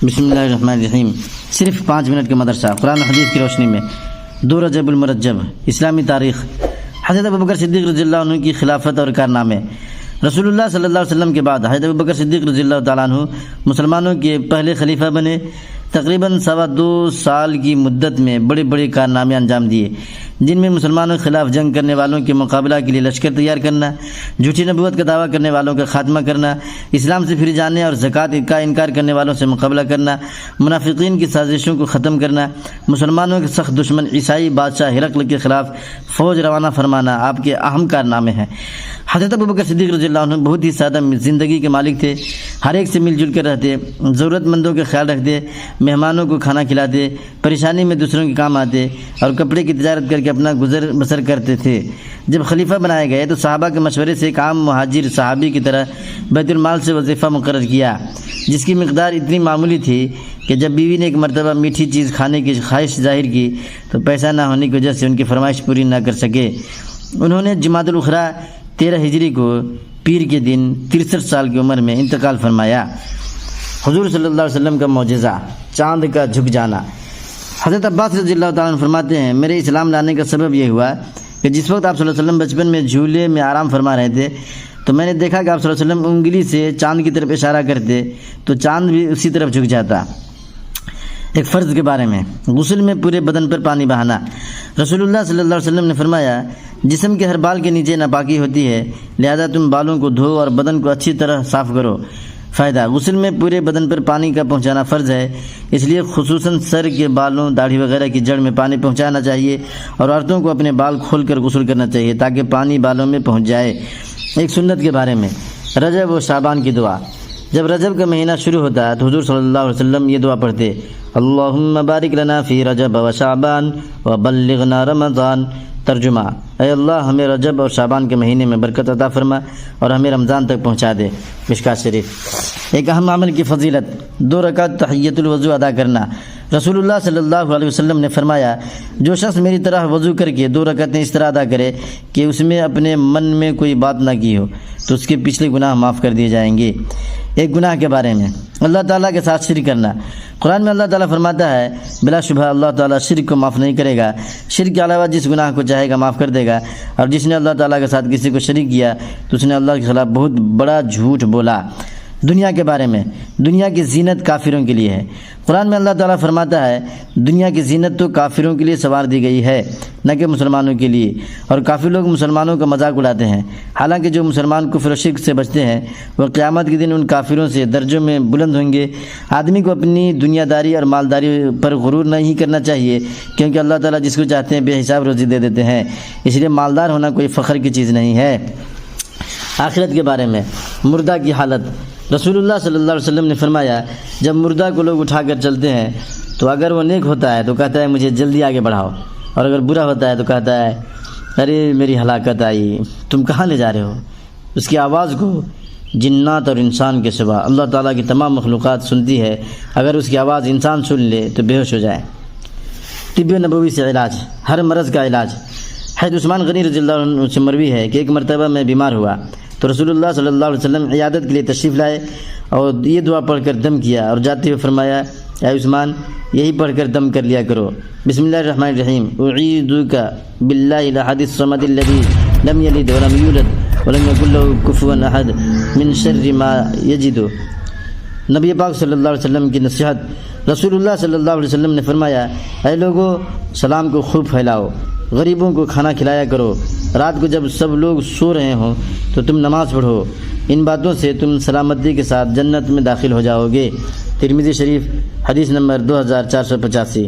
بسم اللہ الرحمن الرحیم۔ صرف 5 منٹ کا مدرسہ قرآن و حدیث کی روشنی میں 2 رجب المرجب اسلامی تاریخ۔ حضرت ابوبکر صدیق رضی اللہ عنہ کی خلافت اور کارنامے۔ رسول اللہ صلی اللہ علیہ وسلم کے بعد حضرت ابوبکر صدیق رضی اللہ تعالیٰ عنہ مسلمانوں کے پہلے خلیفہ بنے۔ تقریباً 2.25 سال کی مدت میں بڑے بڑے کارنامے انجام دیے، جن میں مسلمانوں کے خلاف جنگ کرنے والوں کے مقابلہ کے لیے لشکر تیار کرنا، جھوٹی نبوت کا دعویٰ کرنے والوں کا خاتمہ کرنا، اسلام سے پھر جانے اور زکوٰۃ کا انکار کرنے والوں سے مقابلہ کرنا، منافقین کی سازشوں کو ختم کرنا، مسلمانوں کے سخت دشمن عیسائی بادشاہ ہرقل کے خلاف فوج روانہ فرمانا آپ کے اہم کارنامے ہیں۔ حضرت ابوبکر صدیق رضی اللہ عنہ بہت ہی سادہ زندگی کے مالک تھے، ہر ایک سے مل جل کر رہتے، ضرورت مندوں کا خیال رکھتے، مہمانوں کو کھانا کھلاتے، پریشانی میں دوسروں کے کام آتے اور کپڑے کی تجارت کر کے اپنا گزر بسر کرتے تھے۔ جب خلیفہ بنائے گئے تو صحابہ کے مشورے سے ایک عام مہاجر صحابی کی طرح بیت المال سے وظیفہ مقرر کیا، جس کی مقدار اتنی معمولی تھی کہ جب بیوی نے ایک مرتبہ میٹھی چیز کھانے کی خواہش ظاہر کی تو پیسہ نہ ہونے کی وجہ سے ان کی فرمائش پوری نہ کر سکے۔ انہوں نے جمادی الاخری 13 ہجری کو پیر کے دن 63 سال کی عمر میں انتقال فرمایا۔ حضور صلی اللہ علیہ وسلم کا معجزہ، چاند کا جھک جانا۔ حضرت عباس رضی اللہ تعالیٰ عنہ فرماتے ہیں، میرے اسلام لانے کا سبب یہ ہوا کہ جس وقت آپ صلی اللہ علیہ وسلم بچپن میں جھولے میں آرام فرما رہے تھے تو میں نے دیکھا کہ آپ صلی اللہ علیہ وسلم انگلی سے چاند کی طرف اشارہ کرتے تو چاند بھی اسی طرف جھک جاتا۔ ایک فرض کے بارے میں، غسل میں پورے بدن پر پانی بہانا۔ رسول اللہ صلی اللہ علیہ وسلم نے فرمایا، جسم کے ہر بال کے نیچے ناپاکی ہوتی ہے، لہذا تم بالوں کو دھو اور بدن کو اچھی طرح صاف کرو۔ فائدہ، غسل میں پورے بدن پر پانی کا پہنچانا فرض ہے، اس لیے خصوصاً سر کے بالوں، داڑھی وغیرہ کی جڑ میں پانی پہنچانا چاہیے اور عورتوں کو اپنے بال کھول کر غسل کرنا چاہیے تاکہ پانی بالوں میں پہنچ جائے۔ ایک سنت کے بارے میں، رجب و شعبان کی دعا۔ جب رجب کا مہینہ شروع ہوتا ہے تو حضور صلی اللہ علیہ وسلم یہ دعا پڑھتے، اللہم بارک لنا فی رجب و شعبان وبلغنا رمضان۔ ترجمہ، اے اللہ ہمیں رجب اور شعبان کے مہینے میں برکت عطا فرما اور ہمیں رمضان تک پہنچا دے۔ مشکوٰۃ شریف۔ ایک اہم عمل کی فضیلت، 2 رکعت تحیۃ الوضو ادا کرنا۔ رسول اللہ صلی اللہ علیہ وسلم نے فرمایا، جو شخص میری طرح وضو کر کے 2 رکعتیں اس طرح ادا کرے کہ اس میں اپنے من میں کوئی بات نہ کی ہو تو اس کے پچھلے گناہ معاف کر دیے جائیں گے۔ ایک گناہ کے بارے میں، اللہ تعالیٰ کے ساتھ شرک کرنا۔ قرآن میں اللہ تعالیٰ فرماتا ہے، بلا شبہ اللہ تعالیٰ شرک کو معاف نہیں کرے گا، شرک کے علاوہ جس گناہ کو چاہے گا معاف کر دے گا، اور جس نے اللہ تعالیٰ کے ساتھ کسی کو شریک کیا تو اس نے اللہ کے خلاف بہت بڑا جھوٹ بولا۔ دنیا کے بارے میں، دنیا کی زینت کافروں کے لیے ہے۔ قرآن میں اللہ تعالیٰ فرماتا ہے، دنیا کی زینت تو کافروں کے لیے سوار دی گئی ہے نہ کہ مسلمانوں کے لیے، اور کافی لوگ مسلمانوں کا مذاق اڑاتے ہیں، حالانکہ جو مسلمان کفر و شرک سے بچتے ہیں وہ قیامت کے دن ان کافروں سے درجوں میں بلند ہوں گے۔ آدمی کو اپنی دنیا داری اور مالداری پر غرور نہیں کرنا چاہیے، کیونکہ اللہ تعالیٰ جس کو چاہتے ہیں بے حساب روزی دے دیتے ہیں، اس لیے مالدار ہونا کوئی فخر کی چیز نہیں ہے۔ آخرت کے بارے میں، مردہ کی حالت۔ رسول اللہ صلی اللہ علیہ وسلم نے فرمایا، جب مردہ کو لوگ اٹھا کر چلتے ہیں تو اگر وہ نیک ہوتا ہے تو کہتا ہے مجھے جلدی آگے بڑھاؤ، اور اگر برا ہوتا ہے تو کہتا ہے ارے میری ہلاکت آئی، تم کہاں لے جا رہے ہو؟ اس کی آواز کو جنات اور انسان کے سوا اللہ تعالیٰ کی تمام مخلوقات سنتی ہے، اگر اس کی آواز انسان سن لے تو بے ہوش ہو جائے۔ طب نبوی سے علاج، ہر مرض کا علاج۔ حضرت عثمان غنی رضی اللہ عنہ سے مروی ہے کہ ایک مرتبہ میں بیمار ہوا تو رسول اللہ صلی اللہ علیہ وسلم عیادت کے لیے تشریف لائے اور یہ دعا پڑھ کر دم کیا اور جاتے ہوئے فرمایا، اے عثمان یہی پڑھ کر دم کر لیا کرو، بسم اللہ الرحمن الرحیم، اعیذک باللہ الاحد الصمد الذی لم یلد ولم یولد ولم یکن لہ کفوا احد من شر ما یجد۔ نبی پاک صلی اللہ علیہ وسلم کی نصیحت۔ رسول اللہ صلی اللہ علیہ وسلم نے فرمایا، اے لوگو سلام کو خوب پھیلاؤ، غریبوں کو کھانا کھلایا کرو، رات کو جب سب لوگ سو رہے ہوں تو تم نماز پڑھو، ان باتوں سے تم سلامتی کے ساتھ جنت میں داخل ہو جاؤ گے۔ ترمذی شریف، حدیث نمبر 2485۔